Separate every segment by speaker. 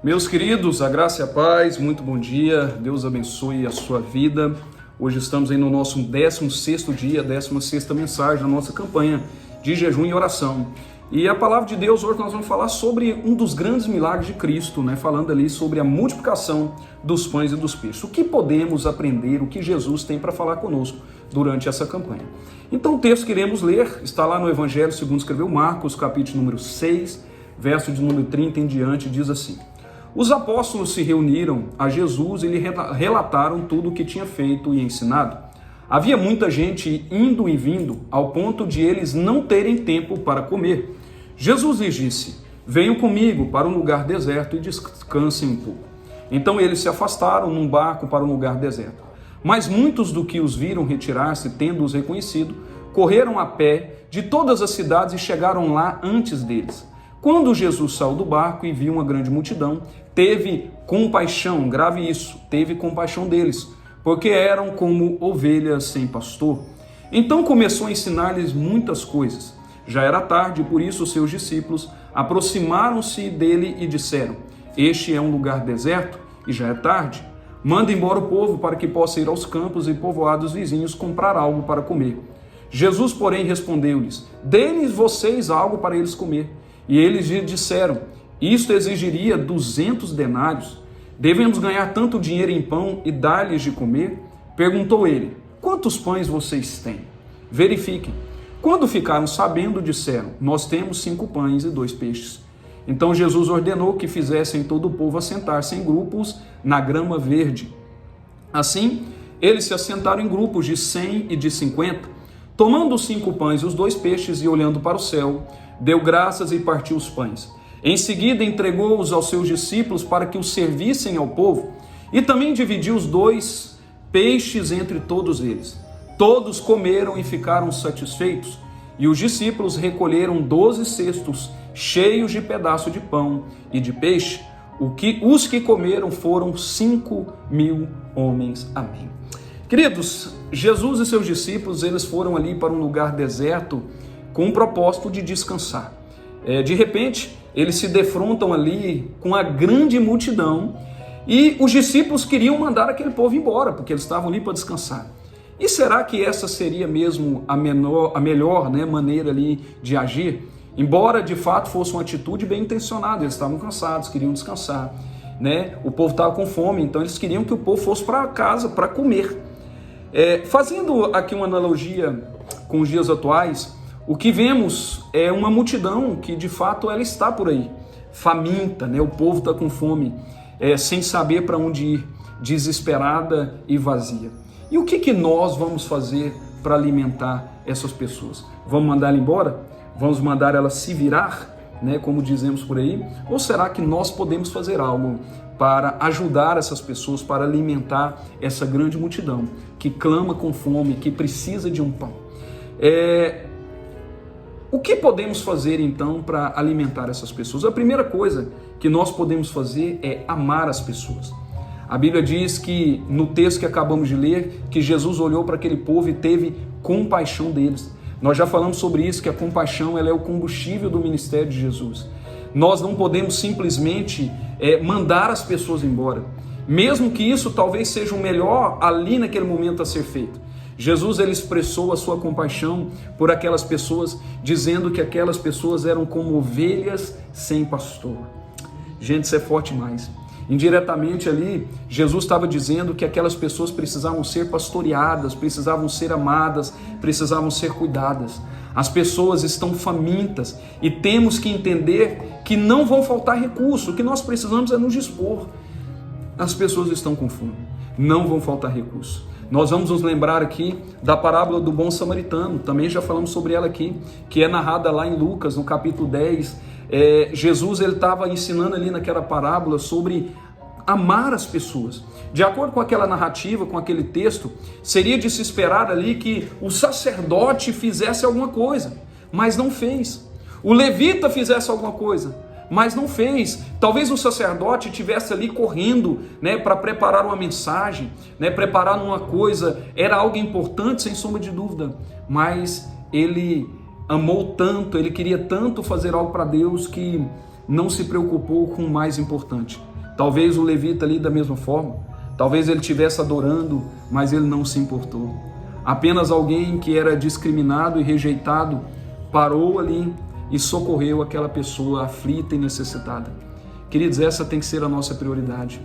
Speaker 1: Meus queridos, a graça e a paz, muito bom dia, Deus abençoe a sua vida. Hoje estamos aí no nosso 16º dia, 16ª mensagem da nossa campanha de jejum e oração. E a palavra de Deus, hoje nós vamos falar sobre um dos grandes milagres de Cristo, falando ali sobre a multiplicação dos pães e dos peixes. O que podemos aprender, o que Jesus tem para falar conosco durante essa campanha. Então o texto que iremos ler está lá no Evangelho segundo escreveu Marcos, capítulo número 6, verso de número 30 em diante, diz assim: Os apóstolos se reuniram a Jesus e lhe relataram tudo o que tinha feito e ensinado. Havia muita gente indo e vindo, ao ponto de eles não terem tempo para comer. Jesus lhes disse: Venham comigo para um lugar deserto e descansem um pouco. Então eles se afastaram num barco para um lugar deserto. Mas muitos do que os viram retirar-se, tendo-os reconhecido, correram a pé de todas as cidades e chegaram lá antes deles. Quando Jesus saiu do barco e viu uma grande multidão, teve compaixão, grave isso, teve compaixão deles, porque eram como ovelhas sem pastor. Então começou a ensinar-lhes muitas coisas. Já era tarde, por isso os seus discípulos aproximaram-se dele e disseram: Este é um lugar deserto e já é tarde. Manda embora o povo para que possa ir aos campos e povoados vizinhos comprar algo para comer. Jesus, porém, respondeu-lhes: Dê-lhes vocês algo para eles comer. E eles lhe disseram: Isto exigiria 200 denários. Devemos ganhar tanto dinheiro em pão e dar-lhes de comer? Perguntou ele: Quantos pães vocês têm? Verifiquem. Quando ficaram sabendo, disseram: Nós temos 5 pães e 2 peixes. Então Jesus ordenou que fizessem todo o povo assentar-se em grupos na grama verde. Assim, eles se assentaram em grupos de 100 e de 50. Tomando os 5 pães e os 2 peixes e olhando para o céu, deu graças e partiu os pães. Em seguida entregou-os aos seus discípulos para que os servissem ao povo, e também dividiu os 2 peixes entre todos eles. Todos comeram e ficaram satisfeitos, e os discípulos recolheram 12 cestos cheios de pedaço de pão e de peixe. Os que comeram foram 5.000 homens. Amém. Queridos, Jesus e seus discípulos, eles foram ali para um lugar deserto com o propósito de descansar. De repente, eles se defrontam ali com a grande multidão e os discípulos queriam mandar aquele povo embora, porque eles estavam ali para descansar. E será que essa seria mesmo a melhor maneira ali de agir? Embora de fato fosse uma atitude bem intencionada, eles estavam cansados, queriam descansar, O povo estava com fome, então eles queriam que o povo fosse para casa para comer. Fazendo aqui uma analogia com os dias atuais, o que vemos é uma multidão que de fato ela está por aí, faminta, O povo está com fome, sem saber para onde ir, desesperada e vazia. E o que nós vamos fazer para alimentar essas pessoas? Vamos mandar ela embora? Vamos mandar ela se virar, como dizemos por aí? Ou será que nós podemos fazer algo para ajudar essas pessoas, para alimentar essa grande multidão que clama com fome, que precisa de um pão? O que podemos fazer então para alimentar essas pessoas? A primeira coisa que nós podemos fazer é amar as pessoas. A Bíblia diz que, no texto que acabamos de ler, que Jesus olhou para aquele povo e teve compaixão deles. Nós já falamos sobre isso, que a compaixão ela é o combustível do ministério de Jesus. Nós não podemos simplesmente mandar as pessoas embora, mesmo que isso talvez seja o melhor ali naquele momento a ser feito. Jesus ele expressou a sua compaixão por aquelas pessoas, dizendo que aquelas pessoas eram como ovelhas sem pastor. Gente, isso é forte demais. Indiretamente ali, Jesus estava dizendo que aquelas pessoas precisavam ser pastoreadas, precisavam ser amadas, precisavam ser cuidadas. As pessoas estão famintas e temos que entender que não vão faltar recursos. O que nós precisamos é nos dispor. As pessoas estão com fome, não vão faltar recursos. Nós vamos nos lembrar aqui da parábola do bom samaritano, também já falamos sobre ela aqui, que é narrada lá em Lucas, no capítulo 10. Jesus ele estava ensinando ali naquela parábola sobre amar as pessoas. De acordo com aquela narrativa, com aquele texto, seria de se esperar ali que o sacerdote fizesse alguma coisa, mas não fez. O levita fizesse alguma coisa, mas não fez. Talvez o sacerdote estivesse ali correndo, para preparar uma mensagem, preparar uma coisa, era algo importante, sem sombra de dúvida, mas ele amou tanto, ele queria tanto fazer algo para Deus que não se preocupou com o mais importante. Talvez o levita ali da mesma forma. Talvez ele estivesse adorando, mas ele não se importou. Apenas alguém que era discriminado e rejeitado parou ali e socorreu aquela pessoa aflita e necessitada. Queridos, essa tem que ser a nossa prioridade.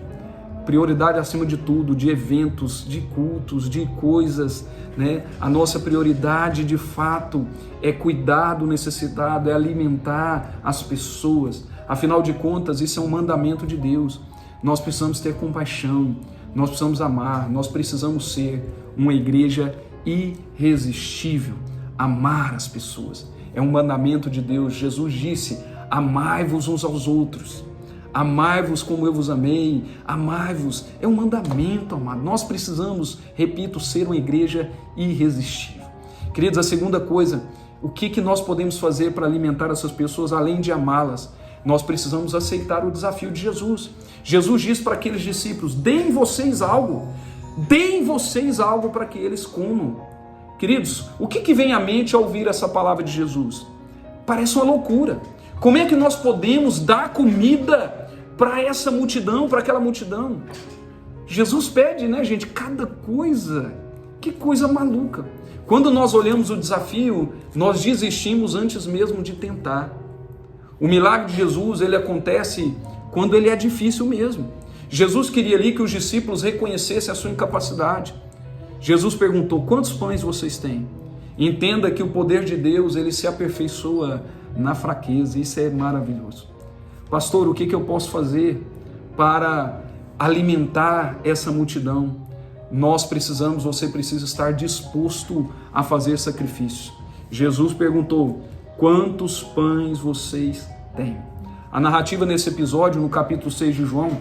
Speaker 1: Prioridade acima de tudo, de eventos, de cultos, de coisas, né? A nossa prioridade de fato é cuidar do necessitado, é alimentar as pessoas. Afinal de contas, isso é um mandamento de Deus. Nós precisamos ter compaixão, nós precisamos amar, nós precisamos ser uma igreja irresistível, amar as pessoas. É um mandamento de Deus. Jesus disse: amai-vos uns aos outros. Amai-vos como eu vos amei, amai-vos. É um mandamento, amado. Nós precisamos, repito, ser uma igreja irresistível. Queridos, a segunda coisa, o que nós podemos fazer para alimentar essas pessoas, além de amá-las? Nós precisamos aceitar o desafio de Jesus. Jesus disse para aqueles discípulos: deem vocês algo para que eles comam. Queridos, o que vem à mente ao ouvir essa palavra de Jesus? Parece uma loucura. Como é que nós podemos dar comida para essa multidão, para aquela multidão? Jesus pede, né, gente, cada coisa. Que coisa maluca. Quando nós olhamos o desafio, nós desistimos antes mesmo de tentar. O milagre de Jesus, ele acontece quando ele é difícil mesmo. Jesus queria ali que os discípulos reconhecessem a sua incapacidade. Jesus perguntou: quantos pães vocês têm? Entenda que o poder de Deus, ele se aperfeiçoa na fraqueza. Isso é maravilhoso. Pastor, o que eu posso fazer para alimentar essa multidão? Você precisa estar disposto a fazer sacrifício. Jesus perguntou: quantos pães vocês têm? A narrativa nesse episódio, no capítulo 6 de João,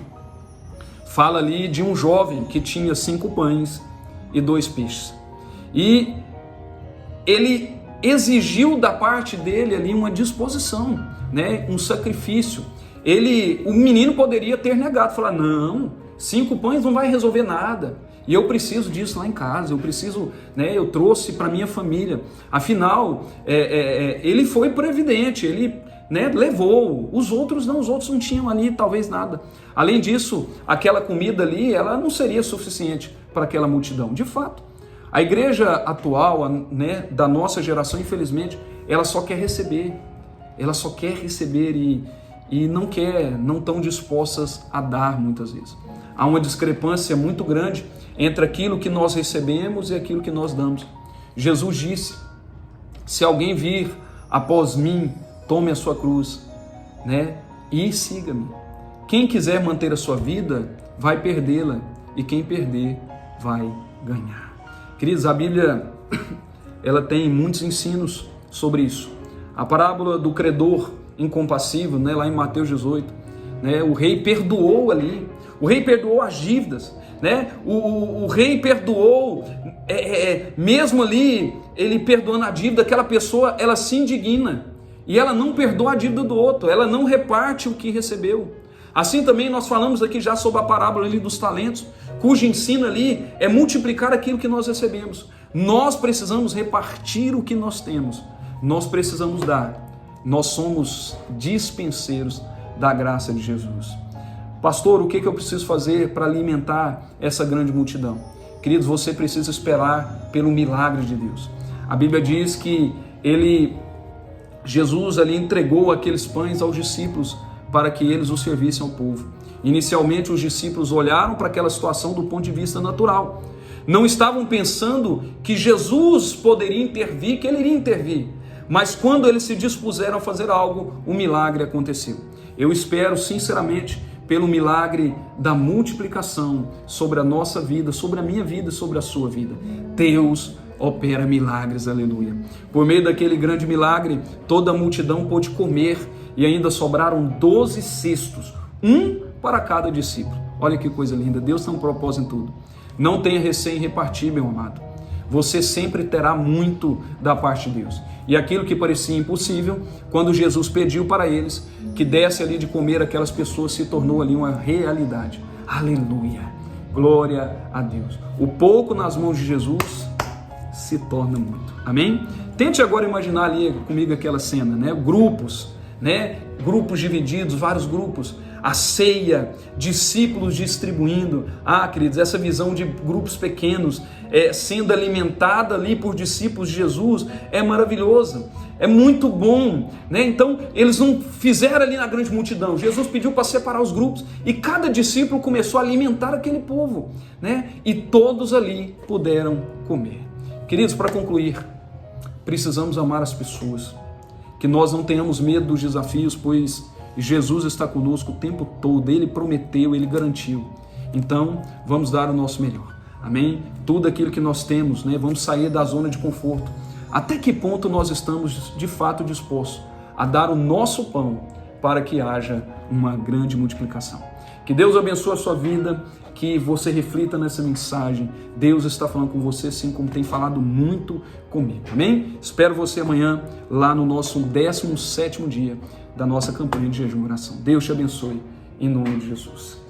Speaker 1: fala ali de um jovem que tinha 5 pães e 2 peixes. E ele exigiu da parte dele ali uma disposição, né? Um sacrifício. O menino poderia ter negado, falar: não, 5 pães não vai resolver nada. E eu preciso disso lá em casa, eu trouxe para minha família. Afinal, ele foi previdente, ele, né, levou. Os outros não tinham ali talvez nada. Além disso, aquela comida ali, ela não seria suficiente para aquela multidão. De fato, a igreja atual, né, da nossa geração, infelizmente, ela só quer receber. Ela só quer receber e não estão dispostas a dar muitas vezes. Há uma discrepância muito grande entre aquilo que nós recebemos e aquilo que nós damos. Jesus disse: se alguém vir após mim, tome a sua cruz, né, e siga-me. Quem quiser manter a sua vida, vai perdê-la, e quem perder, vai ganhar. Queridos, a Bíblia, ela tem muitos ensinos sobre isso. A parábola do credor incompassível, né, lá em Mateus 18, né, o rei perdoou ali. O rei perdoou as dívidas, né? O rei perdoou, mesmo ali, ele perdoando a dívida, aquela pessoa, ela se indigna e ela não perdoa a dívida do outro, ela não reparte o que recebeu. Assim também nós falamos aqui já sobre a parábola ali dos talentos, cujo ensino ali é multiplicar aquilo que nós recebemos. Nós precisamos repartir o que nós temos, nós precisamos dar, nós somos dispenseiros da graça de Jesus. Pastor, o que eu preciso fazer para alimentar essa grande multidão? Queridos, você precisa esperar pelo milagre de Deus. A Bíblia diz que Jesus ali entregou aqueles pães aos discípulos para que eles o servissem ao povo. Inicialmente os discípulos olharam para aquela situação do ponto de vista natural. Não estavam pensando que Jesus poderia intervir, que ele iria intervir. Mas quando eles se dispuseram a fazer algo, o milagre aconteceu. Eu espero sinceramente pelo milagre da multiplicação sobre a nossa vida, sobre a minha vida, sobre a sua vida. Deus opera milagres, aleluia. Por meio daquele grande milagre, toda a multidão pôde comer e ainda sobraram 12 cestos, um para cada discípulo. Olha que coisa linda, Deus tem um propósito em tudo. Não tenha receio em repartir, meu amado. Você sempre terá muito da parte de Deus. E aquilo que parecia impossível, quando Jesus pediu para eles que desse ali de comer aquelas pessoas, se tornou ali uma realidade. Aleluia! Glória a Deus. O pouco nas mãos de Jesus se torna muito. Amém? Tente agora imaginar ali comigo aquela cena, né? Grupos, né? Grupos divididos, vários grupos. A ceia, discípulos distribuindo. Queridos, essa visão de grupos pequenos sendo alimentada ali por discípulos de Jesus é maravilhosa, é muito bom, né? Então, eles não fizeram ali na grande multidão. Jesus pediu para separar os grupos e cada discípulo começou a alimentar aquele povo, né? E todos ali puderam comer. Queridos, para concluir, precisamos amar as pessoas, que nós não tenhamos medo dos desafios, pois Jesus está conosco o tempo todo, Ele prometeu, Ele garantiu. Então, vamos dar o nosso melhor, amém? Tudo aquilo que nós temos, né? Vamos sair da zona de conforto. Até que ponto nós estamos de fato dispostos a dar o nosso pão para que haja uma grande multiplicação? Que Deus abençoe a sua vida, que você reflita nessa mensagem. Deus está falando com você, assim como tem falado muito comigo, amém? Espero você amanhã lá no nosso 17º dia da nossa campanha de jejum e oração. Deus te abençoe, em nome de Jesus.